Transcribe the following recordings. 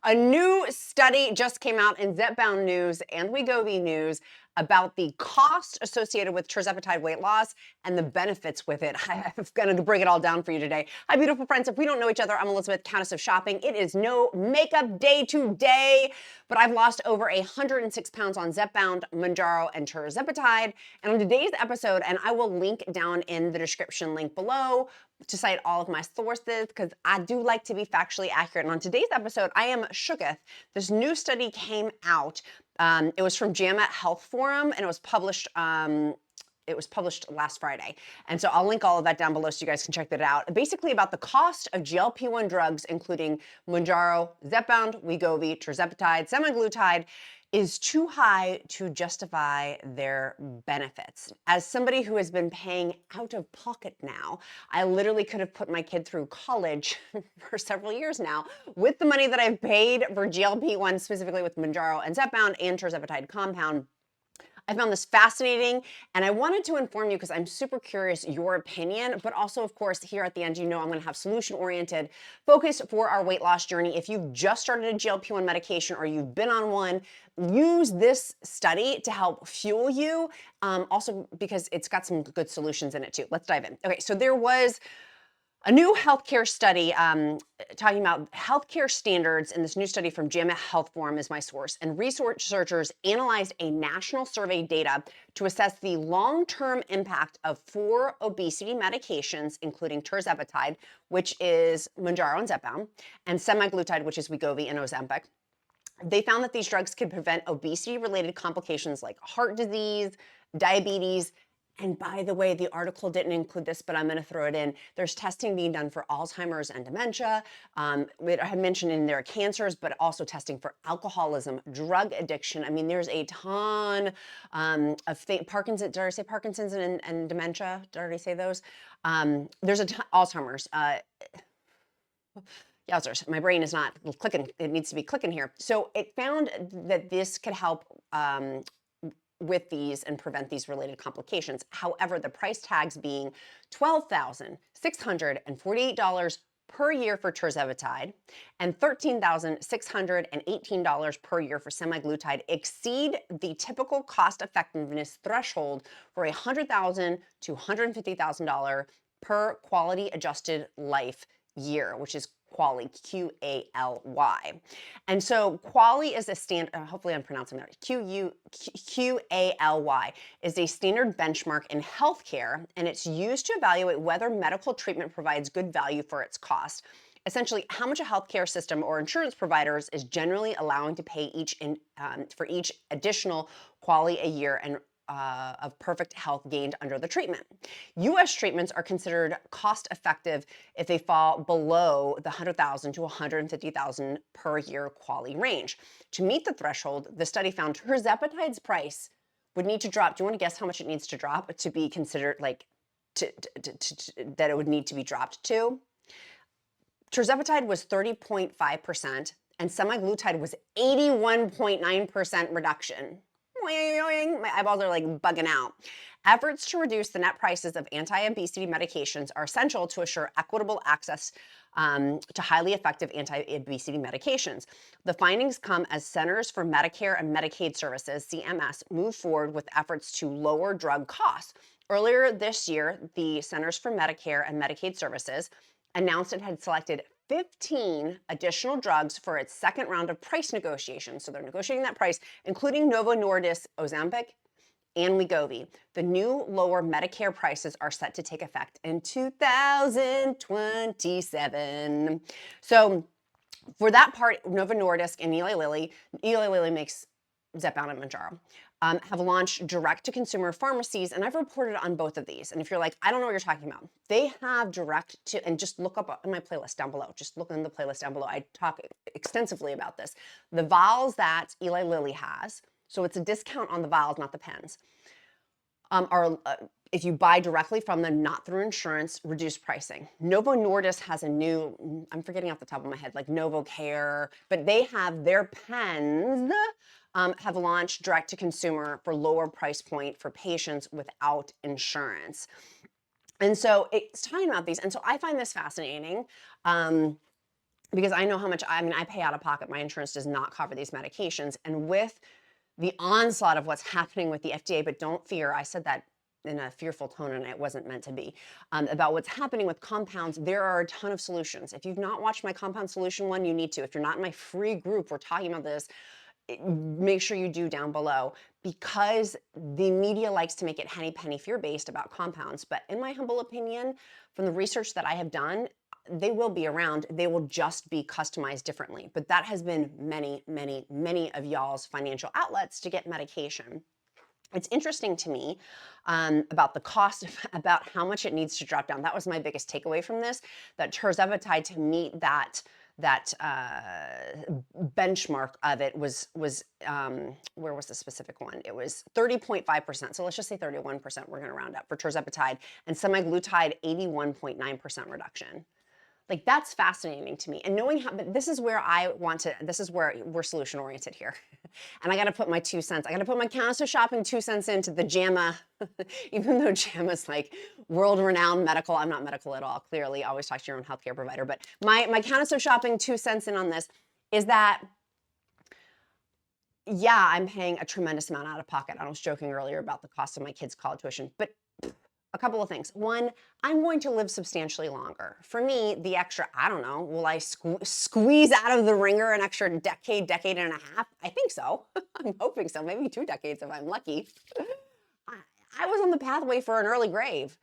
A new study just came out in Zepbound News and WEGOVY News about the cost associated with tirzepatide weight loss and the benefits with it. I'm going to break it all down for you today. Hi, beautiful friends. If we don't know each other, I'm Elizabeth, Countess of Shopping. It is no makeup day today, but I've lost over 106 pounds on Zepbound, Mounjaro, and tirzepatide. And on today's episode, and I will link down in the description link below to cite all of my sources because I do like to be factually accurate. And on today's episode, I am shooketh. This new study came out. It was from JAMA Health Forum, and it was published last Friday. And so I'll link all of that down below so you guys can check that out. Basically about the cost of GLP-1 drugs, including Mounjaro, Zepbound, WEGOVY, tirzepatide, semaglutide, is too high to justify their benefits. As somebody who has been paying out of pocket now, I literally could have put my kid through college for several years now with the money that I've paid for GLP-1, specifically with Mounjaro and Zepbound and tirzepatide compound. I found this fascinating, and I wanted to inform you because I'm super curious your opinion, but also, of course, here at the end, you know I'm going to have solution-oriented focus for our weight loss journey. If you've just started a GLP-1 medication or you've been on one, use this study to help fuel you, also because it's got some good solutions in it too. Let's dive in. Okay, so there was a new healthcare study talking about healthcare standards, and this new study from JAMA Health Forum is my source. And researchers analyzed a national survey data to assess the long-term impact of 4 obesity medications, including tirzepatide, which is Mounjaro and Zepbound, and semaglutide, which is WEGOVY and Ozempic. They found that these drugs could prevent obesity-related complications like heart disease, diabetes. And by the way, the article didn't include this, but I'm going to throw it in. There's testing being done for Alzheimer's and dementia. It had mentioned in there cancers, but also testing for alcoholism, drug addiction. I mean, there's a ton of things. Parkinson's, did I say Parkinson's and dementia? Did I already say those? There's a ton, Alzheimer's. Yowzers, my brain is not clicking. It needs to be clicking here. So it found that this could help with these and prevent these related complications. However, the price tags being $12,648 per year for tirzepatide and $13,618 per year for semaglutide exceed the typical cost effectiveness threshold for $100,000 to $150,000 per quality adjusted life year, which is QALY, Q-A-L-Y. And so QALY is a standard, hopefully I'm pronouncing that right, Q-A-L-Y is a standard benchmark in healthcare, and it's used to evaluate whether medical treatment provides good value for its cost. Essentially, how much a healthcare system or insurance providers is generally allowing to pay for each additional QALY a year and of perfect health gained under the treatment. U.S. treatments are considered cost-effective if they fall below the $100,000 to $150,000 per year QALY range. To meet the threshold, the study found tirzepatide's price would need to drop. Do you want to guess how much it needs to drop to be considered like that it would need to be dropped to? Tirzepatide was 30.5% and semaglutide was 81.9% reduction. My eyeballs are like bugging out. Efforts to reduce the net prices of anti-obesity medications are essential to assure equitable access to highly effective anti-obesity medications. The findings come as Centers for Medicare and Medicaid Services, CMS, move forward with efforts to lower drug costs. Earlier this year, the Centers for Medicare and Medicaid Services announced it had selected 15 additional drugs for its second round of price negotiations. So they're negotiating that price, including Novo Nordisk, Ozempic, and WEGOVY. The new lower Medicare prices are set to take effect in 2027. So for that part, Novo Nordisk and Eli Lilly makes Zepbound and Mounjaro, have launched direct-to-consumer pharmacies, and I've reported on both of these. And if you're like, I don't know what you're talking about, they have direct-to, and just look up in my playlist down below. Just look in the playlist down below. I talk extensively about this. The vials that Eli Lilly has, so it's a discount on the vials, not the pens, are if you buy directly from them, not through insurance, reduced pricing. Novo Nordisk has a new, I'm forgetting off the top of my head, like Novo Care, but they have their pens have launched direct to consumer for lower price point for patients without insurance. And so it's talking about these. And so I find this fascinating. because I know how much, I mean, I pay out of pocket. My insurance does not cover these medications. And with the onslaught of what's happening with the FDA, but don't fear, I said that in a fearful tone and it wasn't meant to be, about what's happening with compounds, there are a ton of solutions. If you've not watched my compound solution one, you need to. If you're not in my free group, we're talking about this, make sure you do down below, because the media likes to make it henny penny fear-based about compounds. But in my humble opinion, from the research that I have done, they will be around. They will just be customized differently. But that has been many, many, many of y'all's financial outlets to get medication. It's interesting to me about the cost, about how much it needs to drop down. That was my biggest takeaway from this, that Tirzepatide, to meet that benchmark of it was where was the specific one? It was 30.5%. So let's just say 31%. We're going to round up for Tirzepatide, and semaglutide 81.9% reduction. Like, that's fascinating to me. And knowing how, but this is where I want to, this is where we're solution oriented here. And I got to put my 2 cents, I got to put my Countess of shopping 2 cents into the JAMA, even though JAMA's like world renowned medical. I'm not medical at all. Clearly, always talk to your own healthcare provider. But my Countess of shopping 2 cents in on this is that, yeah, I'm paying a tremendous amount out of pocket. I was joking earlier about the cost of my kids' college tuition, but a couple of things. One, I'm going to live substantially longer. For me, the extra, I don't know, will I squeeze out of the ringer an extra decade, decade and a half? I think so. I'm hoping so. Maybe 2 decades if I'm lucky. I was on the pathway for an early grave.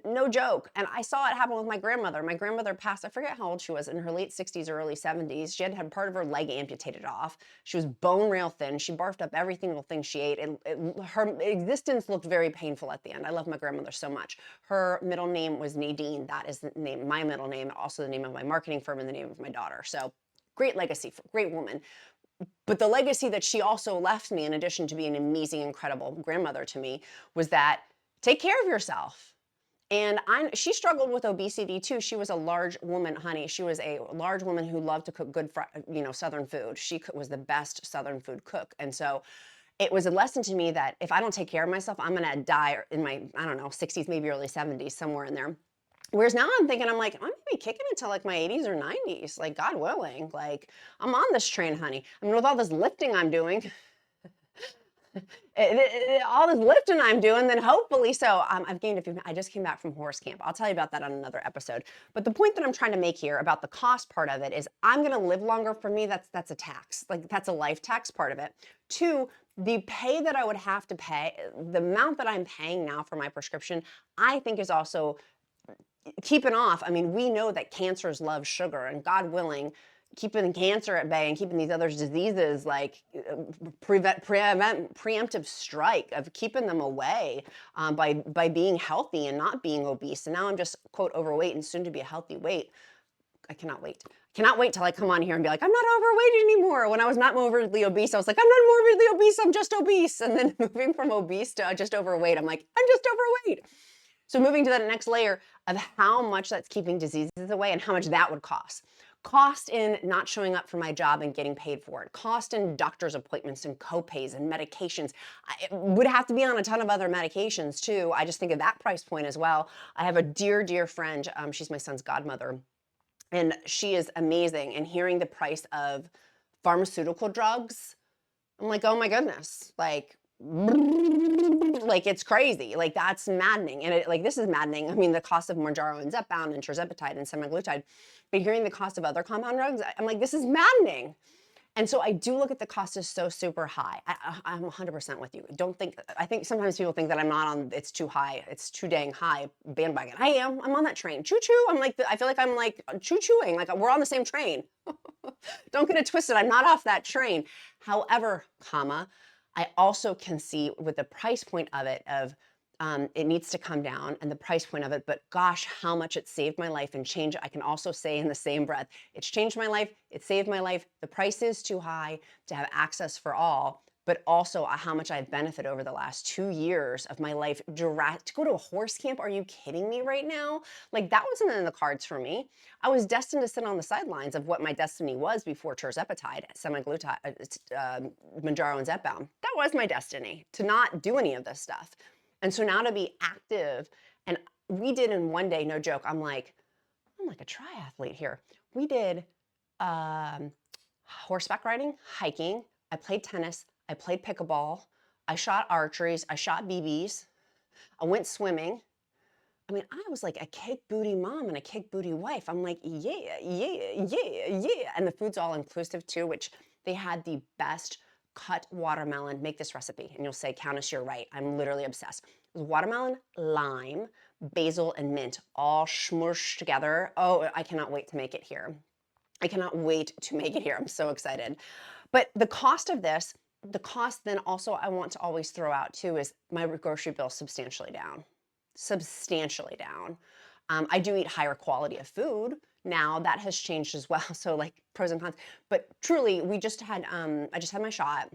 No joke. And I saw it happen with my grandmother. My grandmother passed, I forget how old she was, in her late 60s or early 70s. She had part of her leg amputated off. She was bone rail thin. She barfed up every single thing she ate. And her existence looked very painful at the end. I love my grandmother so much. Her middle name was Nadine. That is the name, my middle name, also the name of my marketing firm and the name of my daughter. So great legacy, great woman. But the legacy that she also left me, in addition to being an amazing, incredible grandmother to me, was that take care of yourself. And she struggled with obesity too. She was a large woman, honey. She was a large woman who loved to cook good, Southern food. She was the best Southern food cook. And so it was a lesson to me that if I don't take care of myself, I'm going to die in my, I don't know, 60s, maybe early 70s, somewhere in there. Whereas now I'm thinking, I'm like, I'm going to be kicking it till like my 80s or 90s, like God willing. Like, I'm on this train, honey. I mean, with all this lifting I'm doing, all this lifting I'm doing, then hopefully, so I've gained a few, I just came back from horse camp. I'll tell you about that on another episode. But the point that I'm trying to make here about the cost part of it is I'm going to live longer. For me, that's a tax. Like, that's a life tax part of it. 2, the pay that I would have to pay, the amount that I'm paying now for my prescription, I think is also keeping off. I mean, we know that cancers love sugar, and God willing, keeping cancer at bay and keeping these other diseases, like preemptive strike of keeping them away by being healthy and not being obese. And now I'm just, quote, overweight and soon to be a healthy weight. I cannot wait. Cannot wait till I come on here and be like, I'm not overweight anymore. When I was not morbidly obese, I was like, I'm not morbidly obese, I'm just obese. And then moving from obese to just overweight, I'm like, I'm just overweight. So moving to that next layer of how much that's keeping diseases away and how much that would cost. Cost in not showing up for my job and getting paid for it. Cost in doctor's appointments and copays and medications. I would have to be on a ton of other medications too. I just think of that price point as well. I have a dear, dear friend. She's my son's godmother, and she is amazing. And hearing the price of pharmaceutical drugs, I'm like, oh my goodness, like it's crazy. Like, that's maddening. And like, this is maddening. I mean, the cost of Mounjaro and Zepbound and Tirzepatide and semaglutide, but hearing the cost of other compound drugs, I'm like, this is maddening. And so I do look at the cost as so super high. I'm 100% with you. I think sometimes people think that I'm not on, it's too high, it's too dang high bandwagon. I'm on that train. Choo-choo. I feel like I'm like choo-chooing, like we're on the same train. Don't get it twisted. I'm not off that train. However, I also can see with the price point of it, it needs to come down, and the price point of it, but gosh, how much it saved my life and changed. I can also say in the same breath, it's changed my life, it saved my life. The price is too high to have access for all, but also how much I've benefited over the last 2 years of my life. To go to a horse camp, are you kidding me right now? Like, that wasn't in the cards for me. I was destined to sit on the sidelines of what my destiny was before Tirzepatide, semaglutide, Mounjaro and Zepbound. That was my destiny, to not do any of this stuff. And so now to be active, and we did in one day, no joke, I'm like a triathlete here. We did horseback riding, hiking. I played tennis. I played pickleball. I shot archeries. I shot BBs. I went swimming. I mean, I was like a cake booty mom and a cake booty wife. I'm like, yeah, yeah, yeah, yeah. And the food's all inclusive too, which they had the best cut watermelon. Make this recipe. And you'll say, Countess, you're right. I'm literally obsessed. It was watermelon, lime, basil, and mint all smooshed together. Oh, I cannot wait to make it here. I cannot wait to make it here. I'm so excited. But the cost of this, the cost then also I want to always throw out too is my grocery bill substantially down. Substantially down. I do eat higher quality of food. Now that has changed as well. So like pros and cons. But truly, we just had, I just had my shot,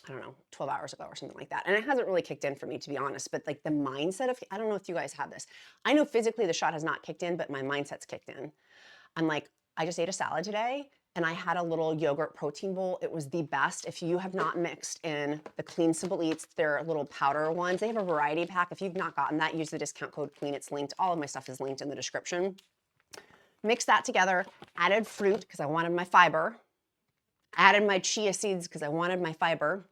I don't know, 12 hours ago or something like that. And it hasn't really kicked in for me, to be honest. But like the mindset of, I don't know if you guys have this. I know physically the shot has not kicked in, but my mindset's kicked in. I'm like, I just ate a salad today and I had a little yogurt protein bowl. It was the best. If you have not mixed in the Clean Simple Eats, their little powder ones, they have a variety pack. If you've not gotten that, use the discount code CLEAN. It's linked. All of my stuff is linked in the description. Mix that together, added fruit because I wanted my fiber, added my chia seeds because I wanted my fiber.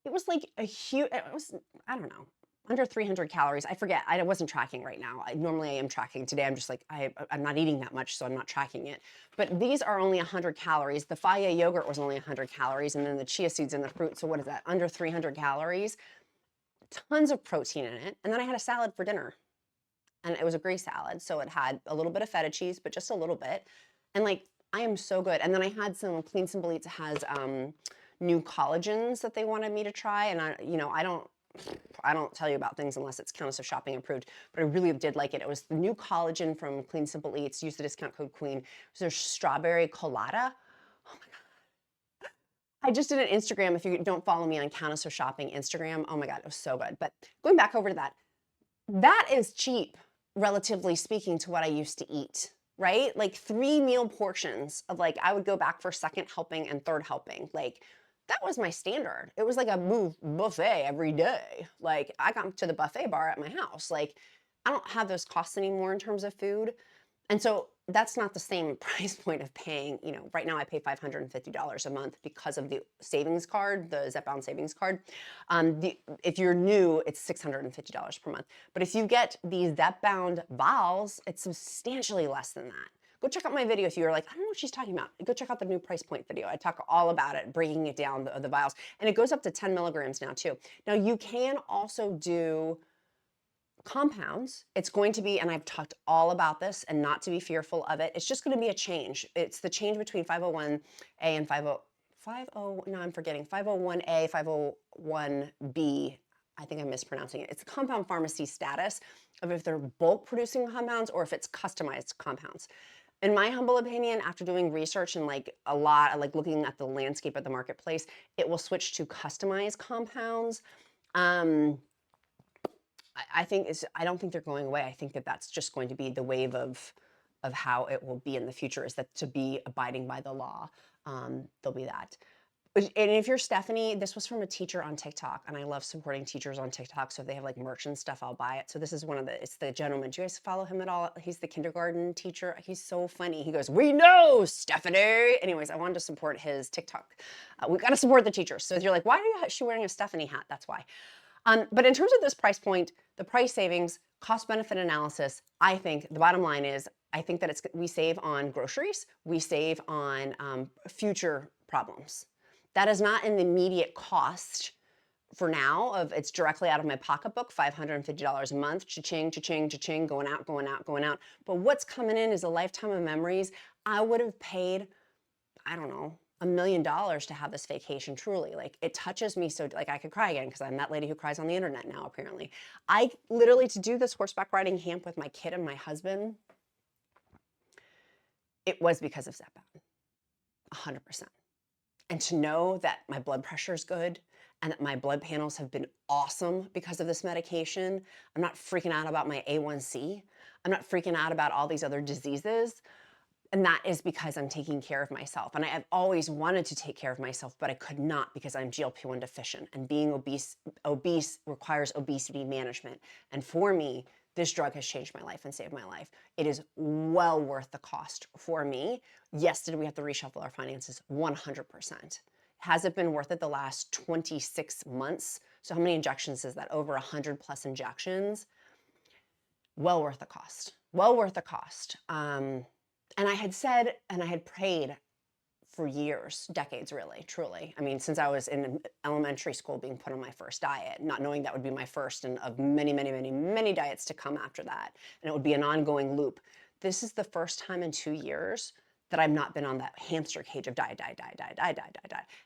It was like a huge, it was, I don't know, under 300 calories. I forget. I wasn't tracking right now. Normally I am tracking. Today I'm just like, I'm not eating that much, so I'm not tracking it. But these are only 100 calories. The Faya yogurt was only 100 calories, and then the chia seeds and the fruit. So what is that? Under 300 calories. Tons of protein in it. And then I had a salad for dinner. And it was a Greek salad. So it had a little bit of feta cheese, but just a little bit. And like, I am so good. And then I had some Clean Simple Eats has new collagens that they wanted me to try. And I don't tell you about things unless it's Countess of Shopping approved, but I really did like it. It was the new collagen from Clean Simple Eats. Use the discount code QUEEN. It was their strawberry colada. Oh my God. I just did an Instagram. If you don't follow me on Countess of Shopping Instagram, oh my God, it was so good. But going back over to that, that is cheap, relatively speaking, to what I used to eat, right? Like 3 meal portions of like, I would go back for second helping and third helping. Like, that was my standard. It was like a buffet every day. Like I got to the buffet bar at my house. Like I don't have those costs anymore in terms of food. And so that's not the same price point of paying, right now I pay $550 a month because of the savings card, the Zepbound savings card. If you're new, it's $650 per month. But if you get these Zepbound vials, it's substantially less than that. Go check out my video if you're like, I don't know what she's talking about. Go check out the new price point video. I talk all about it, breaking it down, the vials. And it goes up to 10 milligrams now too. Now you can also do compounds. It's going to be, and I've talked all about this and not to be fearful of it. It's just going to be a change. It's the change between 501A and 501A, 501B. I think I'm mispronouncing it. It's a compound pharmacy status of if they're bulk producing compounds or if it's customized compounds. In my humble opinion, after doing research and like a lot, like looking at the landscape of the marketplace, it will switch to customized compounds. I don't think they're going away. I think that that's just going to be the wave of how it will be in the future, is that to be abiding by the law. There'll be that. And if you're Stephanie, this was from a teacher on TikTok, and I love supporting teachers on TikTok. So if they have like merch and stuff, I'll buy it. So this is it's the gentleman. Do you guys follow him at all? He's the kindergarten teacher. He's so funny. He goes, "We know, Stephanie." Anyways, I wanted to support his TikTok. We got to support the teachers. So if you're like, why is she wearing a Stephanie hat? That's why. But in terms of this price point, the price savings, cost benefit analysis, I think the bottom line is, I think that we save on groceries, we save on future problems. That is not an immediate cost for now of it's directly out of my pocketbook, $550 a month, cha-ching, cha-ching, cha-ching, going out, going out, going out. But what's coming in is a lifetime of memories. I would have paid, I don't know, $1 million to have this vacation, truly. Like, it touches me so, like, I could cry again because I'm that lady who cries on the internet now, apparently. I literally, to do this horseback riding camp with my kid and my husband, it was because of Zepbound, 100%. And to know that my blood pressure is good and that my blood panels have been awesome because of this medication. I'm not freaking out about my A1C. I'm not freaking out about all these other diseases. And that is because I'm taking care of myself. And I've always wanted to take care of myself, but I could not because I'm GLP-1 deficient. And being obese requires obesity management. And for me, This drug has changed my life and saved my life. It is well worth the cost for me. Yes, did we have to reshuffle our finances? 100%. Has it been worth it the last 26 months? So how many injections is that? Over 100 plus injections? Well worth the cost. Well worth the cost. And I had said, and I had prayed for years, decades really, truly. I mean, since I was in elementary school being put on my first diet, not knowing that would be my first and of many, many, many, many diets to come after that. And it would be an ongoing loop. This is the first time in 2 years that I've not been on that hamster cage of diet,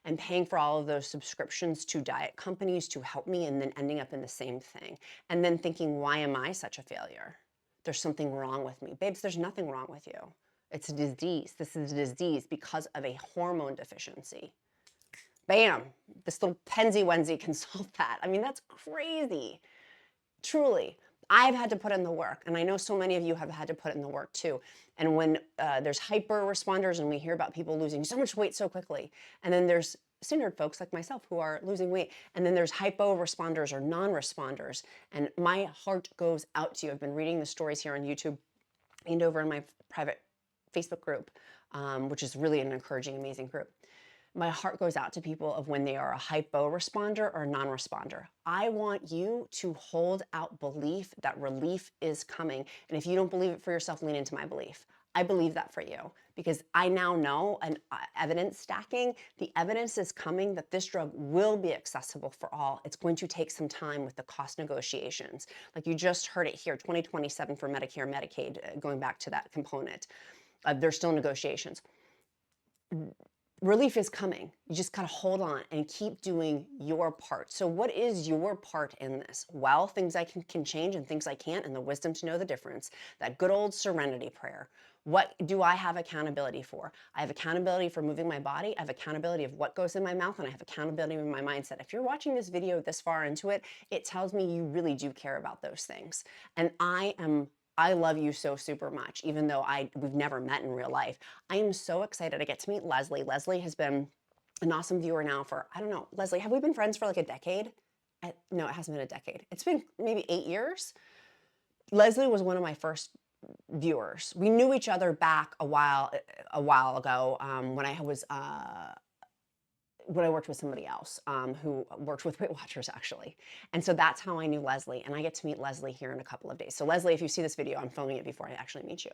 and paying for all of those subscriptions to diet companies to help me and then ending up in the same thing. And then thinking, why am I such a failure? There's something wrong with me. Babes, there's nothing wrong with you. It's a disease. This is a disease because of a hormone deficiency. Bam, this little Pensy-Wenzy can solve that. I mean, that's crazy. Truly, I've had to put in the work, and I know so many of you have had to put in the work too. And when there's hyper responders and we hear about people losing so much weight so quickly, and then there's standard folks like myself who are losing weight, and then there's hypo responders or non-responders, and my heart goes out to you. I've been reading the stories here on YouTube and over in my private Facebook group, which is really an encouraging, amazing group. My heart goes out to people of when they are a hypo responder or non-responder. I want you to hold out belief that relief is coming. And if you don't believe it for yourself, lean into my belief. I believe that for you because I now know, and evidence stacking, the evidence is coming that this drug will be accessible for all. It's going to take some time with the cost negotiations. Like you just heard it here, 2027 for Medicare, Medicaid, going back to that component. There's still negotiations. Relief is coming. You just gotta hold on and keep doing your part. So what is your part in this? Well, things I can change and things I can't, and the wisdom to know the difference. That good old serenity prayer. What do I have accountability for? I have accountability for moving my body. I have accountability of what goes in my mouth, and I have accountability in my mindset. If you're watching this video this far into it, it tells me you really do care about those things. And I love you so super much, even though we've never met in real life. I am so excited I get to meet Leslie. Leslie has been an awesome viewer now for, I don't know, Leslie, have we been friends for like a decade? No, it hasn't been a decade. It's been maybe 8 years. Leslie was one of my first viewers. We knew each other back a while ago when I worked with somebody else who worked with Weight Watchers actually. And so that's how I knew Leslie, and I get to meet Leslie here in a couple of days. So Leslie, if you see this video, I'm filming it before I actually meet you.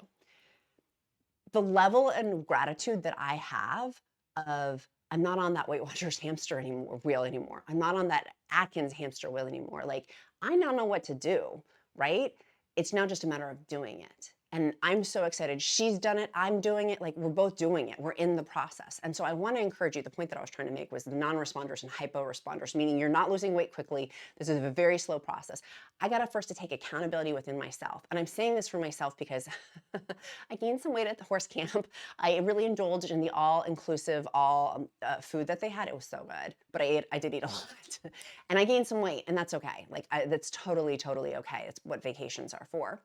The level of gratitude that I have of, I'm not on that Weight Watchers hamster wheel anymore. I'm not on that Atkins hamster wheel anymore. Like, I now know what to do, right? It's now just a matter of doing it. And I'm so excited. She's done it. I'm doing it. Like, we're both doing it. We're in the process. And so I want to encourage you. The point that I was trying to make was the non-responders and hypo responders, meaning you're not losing weight quickly. This is a very slow process. I got to first to take accountability within myself. And I'm saying this for myself because I gained some weight at the horse camp. I really indulged in the all-inclusive, food that they had. It was so good. But I did eat a lot. And I gained some weight, and that's okay. Like, that's totally, totally okay. It's what vacations are for.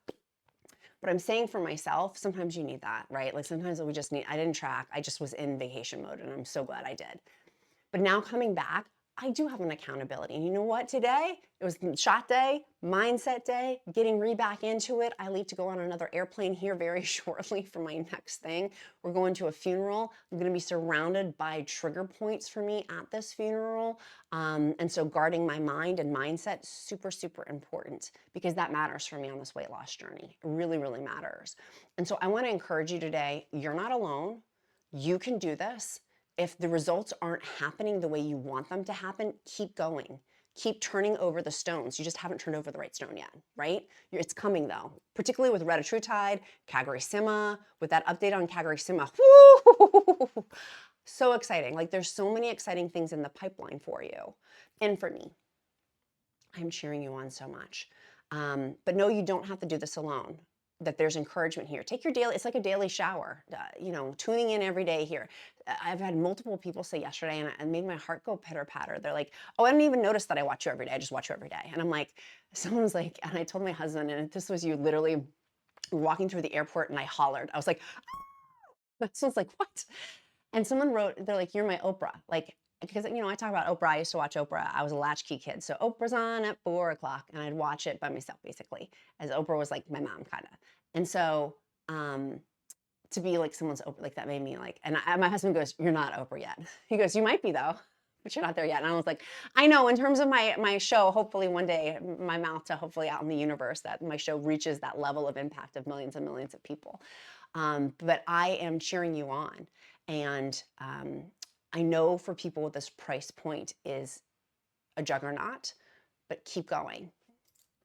But I'm saying for myself, sometimes you need that, right? Like sometimes we just need, I didn't track, I just was in vacation mode, and I'm so glad I did. But now coming back, I do have an accountability. And you know what? Today, it was shot day, mindset day, getting back into it. I leave to go on another airplane here very shortly for my next thing. We're going to a funeral. I'm going to be surrounded by trigger points for me at this funeral. And so guarding my mind and mindset, super, super important because that matters for me on this weight loss journey. It really, really matters. And so I want to encourage you today, you're not alone. You can do this. If the results aren't happening the way you want them to happen, keep going. Keep turning over the stones. You just haven't turned over the right stone yet, right? It's coming though, particularly with retatrutide, cagrilintide, with that update on cagrilintide. Woo! So exciting. Like there's so many exciting things in the pipeline for you and for me. I'm cheering you on so much. But no, you don't have to do this alone. That there's encouragement here. Take your daily, it's like a daily shower, tuning in every day here. I've had multiple people say yesterday, and it made my heart go pitter patter. They're like, oh, I didn't even notice that I watch you every day. I just watch you every day. And I'm like, someone's like, and I told my husband, and this was you literally walking through the airport, and I hollered. I was like, ah! So I was like, what? And someone wrote, they're like, you're my Oprah. Like, because, you know, I talk about Oprah. I used to watch Oprah. I was a latchkey kid. So Oprah's on at 4 o'clock and I'd watch it by myself, basically, as Oprah was like my mom, kind of. And so to be like someone's Oprah, like that made me like, and my husband goes, "You're not Oprah yet." He goes, "You might be though, but you're not there yet." And I was like, I know, in terms of my show, hopefully one day, my mouth to hopefully out in the universe, that my show reaches that level of impact of millions and millions of people. But I am cheering you on. And I know for people, this price point is a juggernaut, but keep going.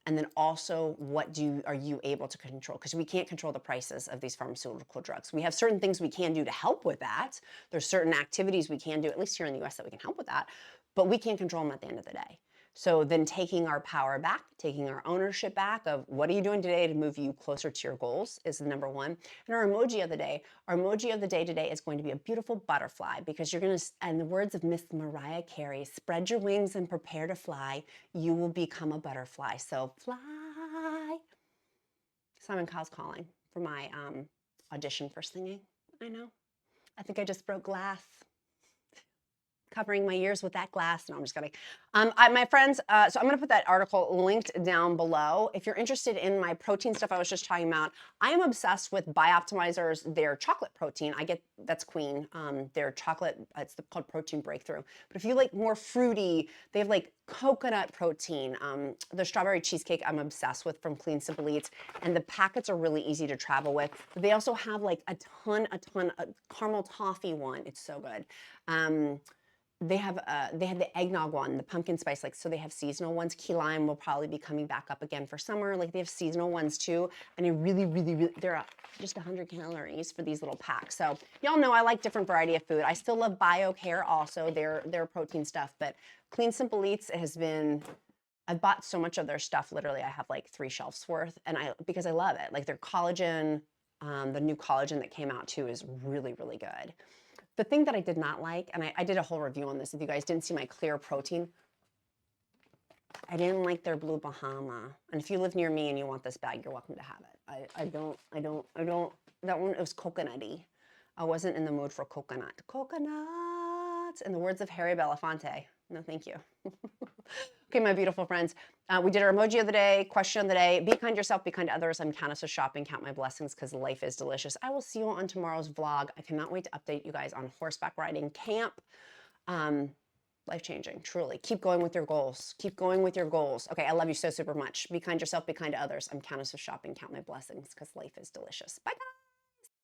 And then also, what are you able to control? Because we can't control the prices of these pharmaceutical drugs. We have certain things we can do to help with that. There's certain activities we can do, at least here in the US, that we can help with that, but we can't control them at the end of the day. So then taking our power back, taking our ownership back of what are you doing today to move you closer to your goals is the number one. And our emoji of the day today is going to be a beautiful butterfly, because you're going to, in the words of Miss Mariah Carey, spread your wings and prepare to fly. You will become a butterfly. So fly. Simon Cowell's calling for my audition for singing. I know. I think I just broke glass, covering my ears with that glass. No, I'm just kidding. My friends, so I'm going to put that article linked down below. If you're interested in my protein stuff I was just talking about, I am obsessed with Bioptimizers, their chocolate protein. That's Queen, their chocolate, it's called Protein Breakthrough. But if you like more fruity, they have like coconut protein. The strawberry cheesecake I'm obsessed with from Clean Simple Eats, and the packets are really easy to travel with. But they also have like a ton, a caramel toffee one. It's so good. They have the eggnog one, the pumpkin spice, like, so they have seasonal ones. Key lime will probably be coming back up again for summer. Like, they have seasonal ones too, and they're just 100 calories for these little packs. So y'all know I like different variety of food. I still love BioCare also, their protein stuff, but Clean Simple Eats has been, I've bought so much of their stuff. Literally, I have like 3 shelves worth, and because I love it. Like, their collagen, the new collagen that came out too is really, really good. The thing that I did not like, and I did a whole review on this, if you guys didn't see my clear protein, I didn't like their Blue Bahama. And if you live near me and you want this bag, you're welcome to have it. I don't, that one, it was coconutty. I wasn't in the mood for coconut. Coconuts, in the words of Harry Belafonte. No, thank you. Okay, my beautiful friends, we did our emoji of the day, question of the day. Be kind to yourself, be kind to others. I'm Countess of Shopping. Count my blessings, because life is delicious. I will see you on tomorrow's vlog. I cannot wait to update you guys on horseback riding camp. Life-changing, truly. Keep going with your goals. Keep going with your goals. Okay, I love you so super much. Be kind to yourself, be kind to others. I'm Countess of Shopping. Count my blessings, because life is delicious. Bye, guys.